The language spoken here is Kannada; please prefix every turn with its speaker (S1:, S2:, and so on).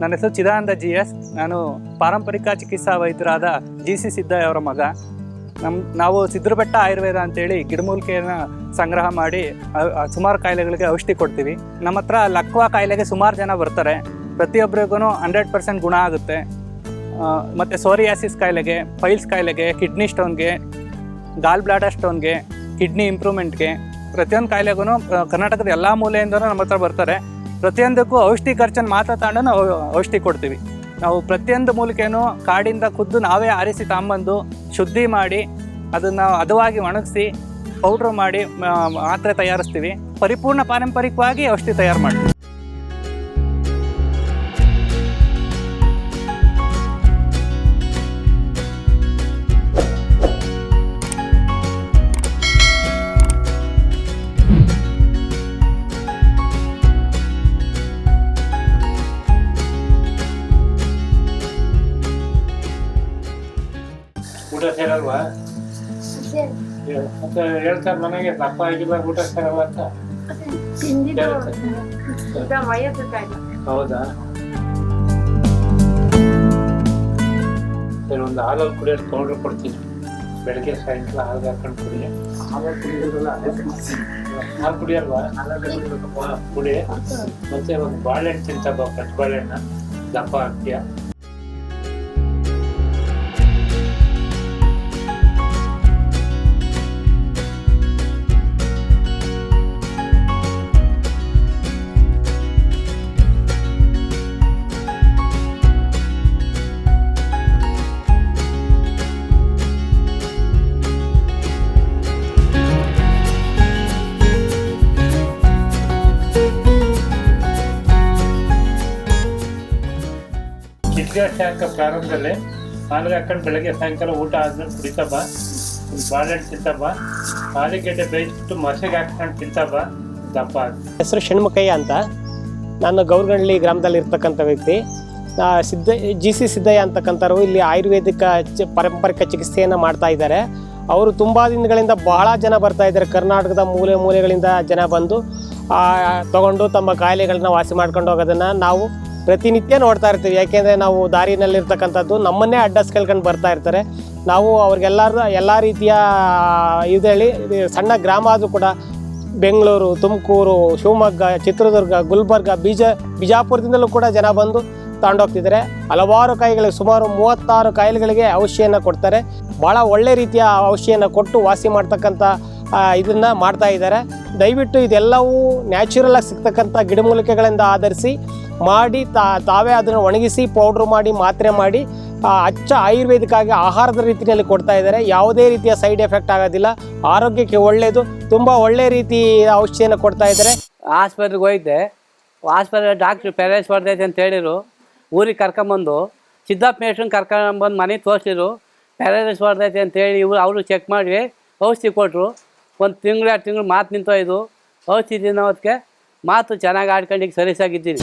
S1: ನನ್ನ ಹೆಸರು ಚಿದಾನಂದ GS. ನಾನು ಪಾರಂಪರಿಕ ಚಿಕಿತ್ಸಾ ವೈದ್ಯರಾದ GC ಸಿದ್ದಯ್ಯ ಅವರ ಮಗ. ನಾವು ಸಿದ್ರಬೆಟ್ಟ ಆಯುರ್ವೇದ ಅಂತೇಳಿ ಗಿಡಮೂಲಿಕೆಯನ್ನು ಸಂಗ್ರಹ ಮಾಡಿ ಸುಮಾರು ಕಾಯಿಲೆಗಳಿಗೆ ಔಷಧಿ ಕೊಡ್ತೀವಿ. ನಮ್ಮ ಹತ್ರ ಲಕ್ವಾ ಕಾಯಿಲೆಗೆ ಸುಮಾರು ಜನ ಬರ್ತಾರೆ. ಪ್ರತಿಯೊಬ್ಬರಿಗೂ 100% ಗುಣ ಆಗುತ್ತೆ. ಮತ್ತು ಸೋರಿಯಾಸಿಸ್ ಕಾಯಿಲೆಗೆ, ಫೈಲ್ಸ್ ಕಾಯಿಲೆಗೆ, ಕಿಡ್ನಿ ಸ್ಟೋನ್ಗೆ, ಗಾಲ್ ಬ್ಲಾಡರ್ ಸ್ಟೋನ್ಗೆ, ಕಿಡ್ನಿ ಇಂಪ್ರೂವ್ಮೆಂಟ್ಗೆ, ಪ್ರತಿಯೊಂದು ಕಾಯಿಲೆಗೂ ಕರ್ನಾಟಕದ ಎಲ್ಲ ಮೂಲೆಯಿಂದಲೂ ನಮ್ಮ ಹತ್ರ ಬರ್ತಾರೆ. ಪ್ರತಿಯೊಂದಕ್ಕೂ ಔಷಧಿ ಖರ್ಚನ್ನು ಮಾತ್ರ ತಗೊಂಡು ನಾವು ಔಷಧಿ ಕೊಡ್ತೀವಿ. ನಾವು ಪ್ರತಿಯೊಂದು ಮೂಲಿಕೆಯೂ ಕಾಡಿಂದ ಖುದ್ದು ನಾವೇ ಆರಿಸಿ ತಗೊಂಬಂದು ಶುದ್ಧಿ ಮಾಡಿ ಅದನ್ನು ಹದವಾಗಿ ಒಣಗಿಸಿ ಪೌಡ್ರ್ ಮಾಡಿ ಮಾತ್ರೆ ತಯಾರಿಸ್ತೀವಿ. ಪರಿಪೂರ್ಣ ಪಾರಂಪರಿಕವಾಗಿ ಔಷಧಿ ತಯಾರು ಮಾಡ್ತೀವಿ.
S2: ಊಟ ಸೇರಲ್ವಾ? ಮತ್ತೆ ಹೇಳ್ತಾರೆ ಮನೆಗೆ ದಪ್ಪ ಆಗಿಲ್ಲ ಊಟ ಸೇರಲ್ಲ ಅಂತ. ಹೌದಾ? ಸರಿ, ಒಂದು ಹಾಲಲ್ಲಿ ಕುಡಿಯೋದು ಪೌಡ್ರ್ ಕೊಡ್ತೀನಿ. ಬೆಳಗ್ಗೆ ಸಾಯಂಕಾಲ ಹಾಲು ಹಾಕೊಂಡು ಕುಡಿ. ಹಾಲು ಕುಡಿಯಲ್ವಾ? ಕುಡಿ. ಮತ್ತೆ ಒಂದು ಬಾಳೆಹಣ್ಣು ತಿಂತಬ್ಬ, ಪಚ್ಚ ಬಾಳೆಹಣ್ಣ, ದಪ್ಪ ಆಗ್ತೀಯ. ಶಾಖ ಪ್ರಾರಂಭದಲ್ಲಿ ಹಾಲಿಗೆ ಹಾಕೊಂಡು ಬೆಳಗ್ಗೆ ಸಾಯಂಕಾಲ ಊಟ ಆದ್ಮೇಲೆ ಕುಡಿತಬ್ಬ. ಒಂದು ಬಾಳೆಹಣ್ಣು ತಿಂತಬ್ಬ. ಆಲೂಗೆಡ್ಡೆ ಬೇಯಿಸ್ಬಿಟ್ಟು ಮಸೆಗೆ ಹಾಕೊಂಡು ತಿಂತಬ್ಬ, ದಪ್ಪ.
S3: ಹೆಸರು ಷಣ್ಮುಖಯ್ಯ ಅಂತ. ನಾನು ಗೌರಗಂಡ್ಲಿ ಗ್ರಾಮದಲ್ಲಿ ಇರ್ತಕ್ಕಂಥ ವ್ಯಕ್ತಿ. GC ಸಿದ್ದಯ್ಯ ಅಂತಕ್ಕಂಥವ್ರು ಇಲ್ಲಿ ಆಯುರ್ವೇದಿಕ ಪಾರಂಪರಿಕ ಚಿಕಿತ್ಸೆಯನ್ನು ಮಾಡ್ತಾ ಇದ್ದಾರೆ. ಅವರು ತುಂಬ ದಿನಗಳಿಂದ ಬಹಳ ಜನ ಬರ್ತಾ ಇದ್ದಾರೆ. ಕರ್ನಾಟಕದ ಮೂಲೆ ಮೂಲೆಗಳಿಂದ ಜನ ಬಂದು ತಗೊಂಡು ತಮ್ಮ ಕಾಯಿಲೆಗಳನ್ನ ವಾಸಿ ಮಾಡ್ಕೊಂಡು ಹೋಗೋದನ್ನು ನಾವು ಪ್ರತಿನಿತ್ಯ ನೋಡ್ತಾ ಇರ್ತೀವಿ. ಯಾಕೆಂದರೆ ನಾವು ದಾರಿನಲ್ಲಿರ್ತಕ್ಕಂಥದ್ದು ನಮ್ಮನ್ನೇ ಅಡ್ಡಸ್ ಕೇಳ್ಕೊಂಡು ಬರ್ತಾ ಇರ್ತಾರೆ. ನಾವು ಅವ್ರಿಗೆಲ್ಲರೂ ಎಲ್ಲ ರೀತಿಯ ಇದರಲ್ಲಿ ಸಣ್ಣ ಗ್ರಾಮ ಆದರೂ ಕೂಡ ಬೆಂಗಳೂರು, ತುಮಕೂರು, ಶಿವಮೊಗ್ಗ, ಚಿತ್ರದುರ್ಗ, ಗುಲ್ಬರ್ಗ, ಬಿಜಾಪುರದಿಂದಲೂ ಕೂಡ ಜನ ಬಂದು ತಗೊಂಡೋಗ್ತಿದ್ದಾರೆ. ಹಲವಾರು ಕಾಯಿಲೆಗಳಿಗೆ ಸುಮಾರು 36 ಕಾಯಿಲೆಗಳಿಗೆ ಔಷಧಿಯನ್ನು ಕೊಡ್ತಾರೆ. ಭಾಳ ಒಳ್ಳೆ ರೀತಿಯ ಔಷಧಿಯನ್ನು ಕೊಟ್ಟು ವಾಸಿ ಮಾಡ್ತಕ್ಕಂಥ ಇದನ್ನು ಮಾಡ್ತಾ ಇದ್ದಾರೆ. ದಯವಿಟ್ಟು ಇದೆಲ್ಲವೂ ನ್ಯಾಚುರಲಾಗಿ ಸಿಗ್ತಕ್ಕಂಥ ಗಿಡಮೂಲಿಕೆಗಳಿಂದ ಆಧರಿಸಿ ಮಾಡಿ ತಾವೇ ಅದನ್ನು ಒಣಗಿಸಿ ಪೌಡ್ರ್ ಮಾಡಿ ಮಾತ್ರೆ ಮಾಡಿ ಅಚ್ಚ ಆಯುರ್ವೇದಿಕ್ಕಾಗಿ ಆಹಾರದ ರೀತಿಯಲ್ಲಿ ಕೊಡ್ತಾ ಇದ್ದಾರೆ. ಯಾವುದೇ ರೀತಿಯ ಸೈಡ್ ಎಫೆಕ್ಟ್ ಆಗೋದಿಲ್ಲ. ಆರೋಗ್ಯಕ್ಕೆ ಒಳ್ಳೆಯದು. ತುಂಬ ಒಳ್ಳೆ ರೀತಿ ಔಷಧಿಯನ್ನು ಕೊಡ್ತಾ ಇದ್ದಾರೆ.
S4: ಆಸ್ಪತ್ರೆಗೆ ಹೋಗಿದ್ದೆ. ಆಸ್ಪತ್ರೆ ಡಾಕ್ಟ್ರು ಪ್ಯಾರೇಸ್ ಬರ್ತೈತೆ ಅಂತ ಹೇಳಿರು. ಊರಿಗೆ ಕರ್ಕೊಂಬಂದು ಸಿದ್ದಪ್ಪ ಮೇಷ್ಟ್ರನ್ನ ಕರ್ಕೊಂಬಂದು ಮನೆಗೆ ತೋರಿಸಿದ್ರು. ಪ್ಯಾರೇಸ್ ಬರ್ತೈತೆ ಅಂತೇಳಿ ಅವರು ಚೆಕ್ ಮಾಡಿ ಔಷಧಿ ಕೊಟ್ಟರು. 1 ತಿಂಗಳು 2 ತಿಂಗಳು ಮಾತು ನಿಂತೋಯ್ದು. ಔಷಧಿ ತಿನ್ನೋದಕ್ಕೆ ಮಾತು ಚೆನ್ನಾಗಿ ಆಡ್ಕೊಂಡು ಈಗ ಸರಿಸಾಗಿದ್ದೀನಿ.